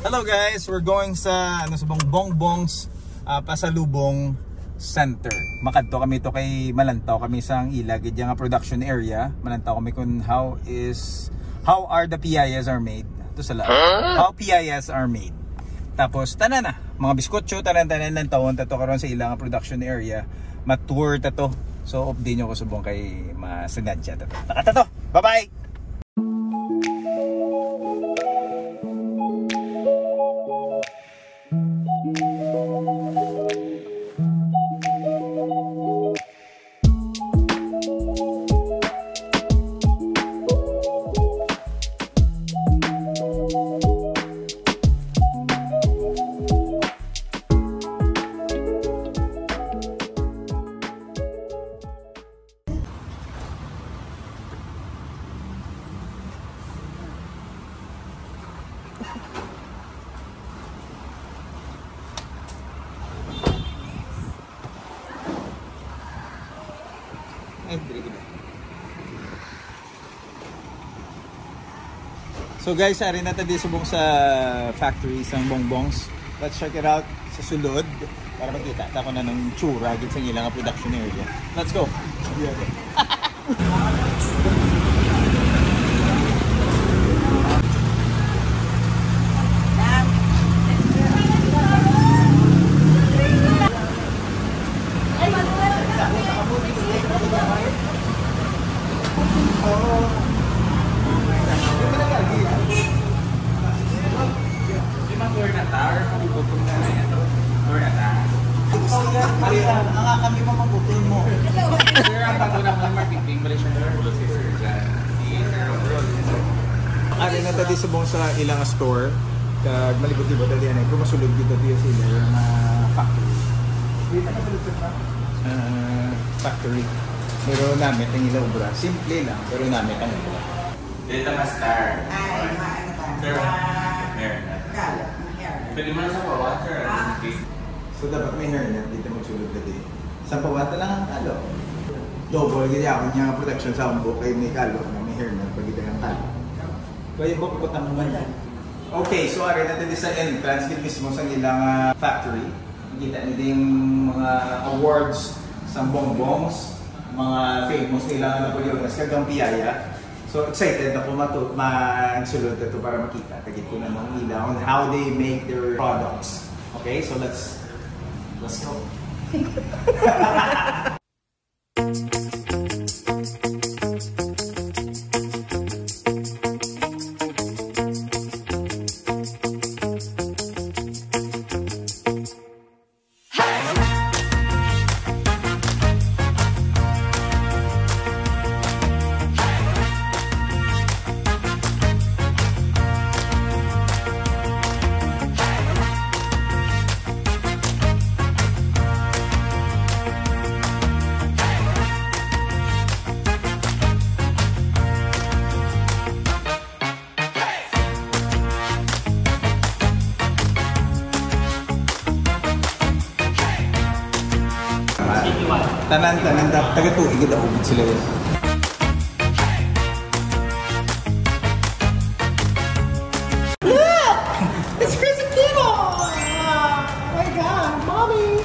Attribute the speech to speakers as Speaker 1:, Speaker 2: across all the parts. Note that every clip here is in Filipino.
Speaker 1: Hello guys, we're going sa sa Bongbong's Pasalubong Center. Makadto kami to kay Malantaw kami sang ilag nga production area. Malantaw kami kung how are the PIS are made. Ito sala. How PIS are made. Tapos tanan na mga biskotso tanan ng taon tato karon sa ilang production area. Matour tato. So update nyo ko subong kay masinadya tato. Nakatato. Bye-bye. So guys, ari na tayo subong sa factory sa Bongbong's. Let's check it out sa sulod para makita ta ko na ng tsura gid sa ilang production area. Let's go.
Speaker 2: Kami mamabutol mo.
Speaker 3: Sir, ang paguna ko ng marketing, Malaysia Roll si Sir Jan.
Speaker 1: Ari na tayo subong sa ilang store. Kag malibot-libot tayo yan. Kung masulog dito tayo sila yung factory. Dito na palutod pa? Factory. Pero namit ang ilang obra. Simple lang, pero namit ang obra.
Speaker 3: Dito master.
Speaker 2: Ay, maano ka?
Speaker 3: Sir, meron na.
Speaker 2: Kala,
Speaker 3: Pwede mo na sa pawan, sir.
Speaker 1: So dapat may hairnet dito magsulog na din. Sa pawata lang ang kalo. Double kaya ako niya protection sa umbo kay may kalo na may hairnet pag ito ang kalo. Kaya ba putang naman yan? Okay, so ari natin sa entrance din mismo sa ilang factory. Makita nyo din mga awards sa Bongbong's, mga famous nilang Napoleones kagang piyaya. So excited ako magsulod ito para makita. Tagit ko na mga ila on how they make their products. Okay, so let's go. Tanan taga-tuig kita ubid sila yun.
Speaker 2: Look! It's Chrissy Kimo! Oh my God, Mommy!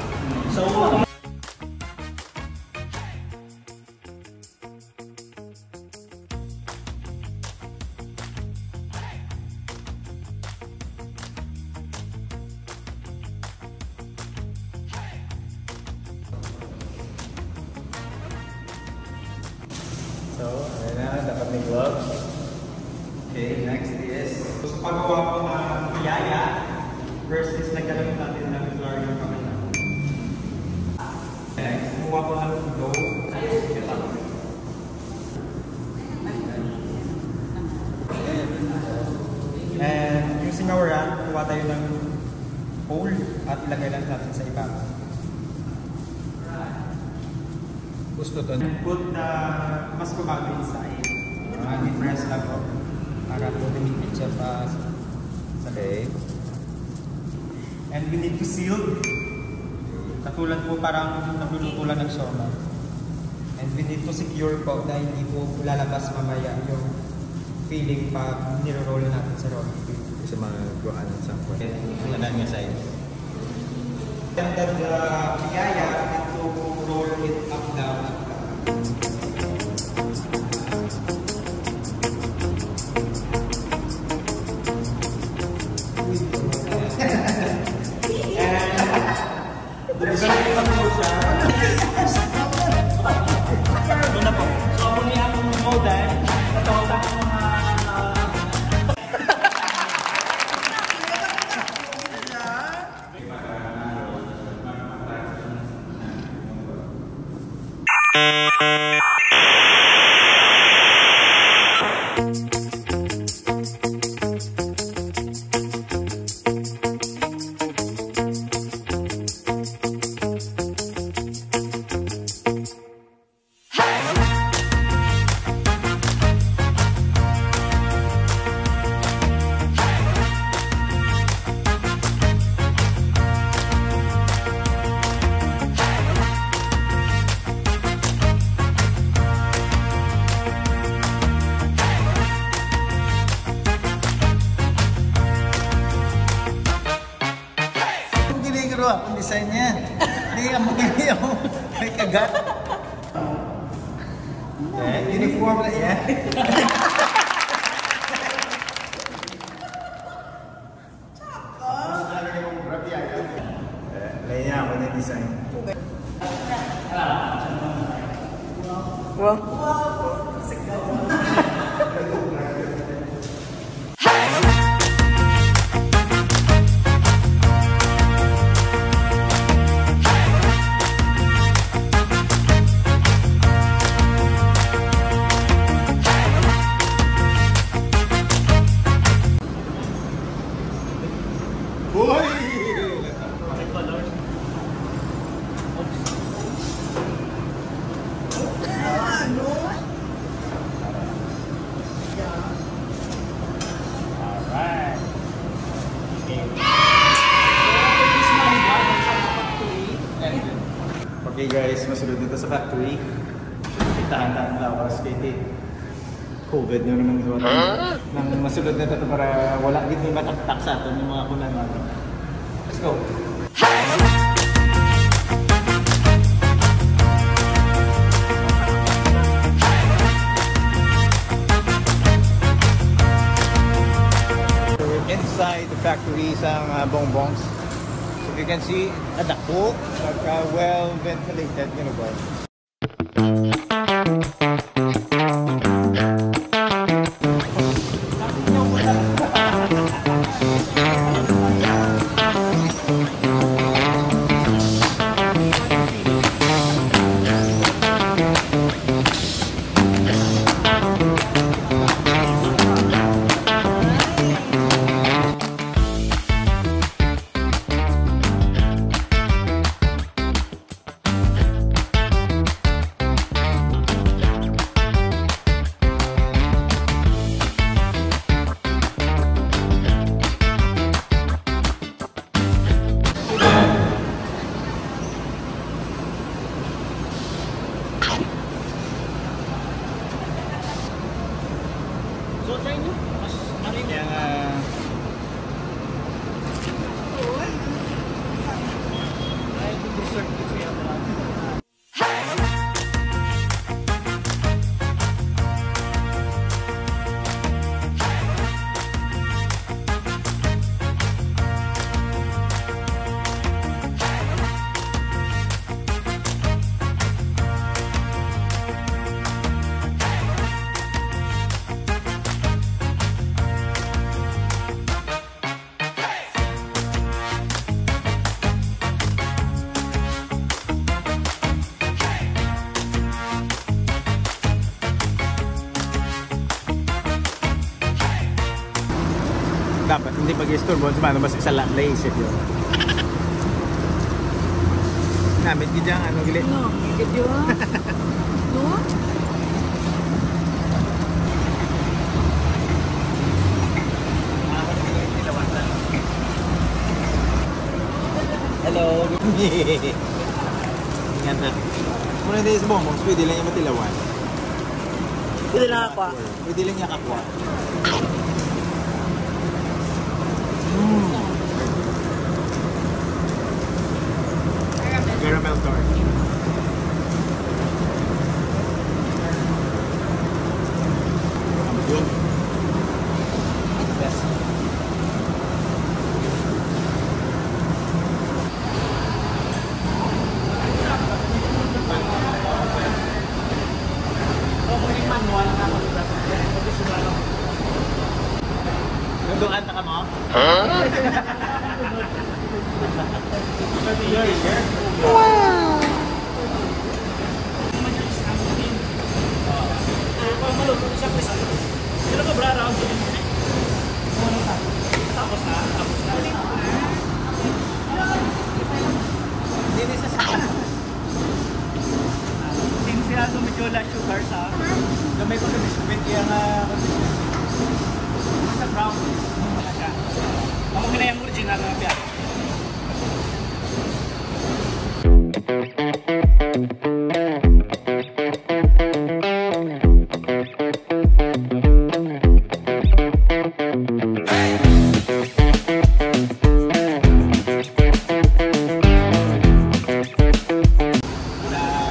Speaker 1: So, ayan na, dapat may gloves. Okay, next is...
Speaker 4: So, sa paggawa ko ng piyaya, first is nagkaroon natin ng flooring kamay. Next, kumuha ko ng dough. And using our rack, kuha tayo ng hole at ilagay lang natin sa ibabaw.
Speaker 1: Gusto to.
Speaker 4: Put mas kumaga inside. Depress lang po. Para po tumipid siya pa sa
Speaker 1: Okay.
Speaker 4: And we need to seal. Katulad po parang nagluluto lang ng siomai. And we need to secure po na hindi po lalabas mamaya yung feeling pag niro-roll natin sa rolling pin.
Speaker 1: sa mga kuhaan sa sample. Ano nga size? And then the biyaya to roll it up down.
Speaker 4: Ito na po. So, muli ang modal. Ito ang mga...
Speaker 1: Ang design niya. Hindi ka magaling ako. May kagat. Uniform na yan. Laya ako na design.
Speaker 2: Wow.
Speaker 1: Okay guys, masunod dito sa factory. Tahan-tahan lang ako skate. COVID nyo naman ito. Nang masunod na ito para wala din may mataktak sa atin yung mga kunan natin. Let's go! We're inside the factory sa bongbongs. You can see nadako, well ventilated, you know ba?
Speaker 4: So, try nyo. Mas marin yan. Ay, dessert ko siya.
Speaker 1: Dapat hindi mag-istorbo sa mas isa lang naisip yun. Namit ka dyan, ano gili?
Speaker 2: No, video. No?
Speaker 1: Hello! Ingat na. Muna din sa bongbong, pwede lang yung matilawan.
Speaker 2: Pwede lang ako.
Speaker 1: Pwede lang yung kakwa. Caramel tart. Good. Yes. Nunduan na ka mo?
Speaker 2: Wow!
Speaker 4: Sinsiado medyo less sugar sa gamay ko sa biscuit kaya nga sa brown ako na yung original na biya.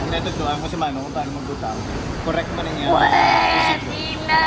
Speaker 1: Natutuan ko si Mano kung paano magbutang. Correct mo na niya.
Speaker 2: Pwede na!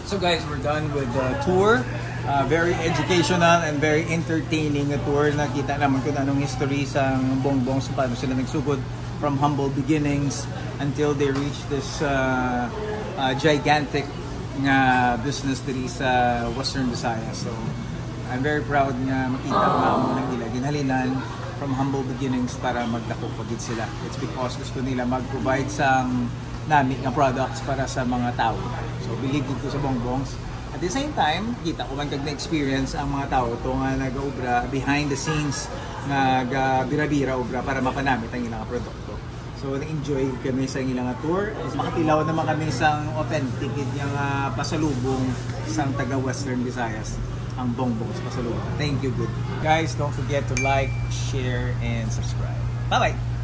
Speaker 1: So guys, we're done with the tour. Very educational and very entertaining na tour. Nakita naman kung anong history sa Bongbong, so paano sila nagsugod from humble beginnings until they reach this gigantic nga business diri sa Western Visayas. So I'm very proud nga makita mo ng ila ginhalinan from humble beginnings para magdako pagid sila. It's because gusto nila mag-provide sang nami nga products para sa mga tao. So believe ko sa Bongbongs. At the same time, kita ko man kag na-experience ang mga tao to nga nag-obra behind the scenes nga bira-bira obra para mapanamit ang ilang produkto. So na-enjoy kami sa ilang tour. Makatilaw naman kami sa authentic yung pasalubong sang taga Western Visayas, ang Bongbongs pasalubong. Thank you, good. Guys, don't forget to like, share, and subscribe. Bye-bye!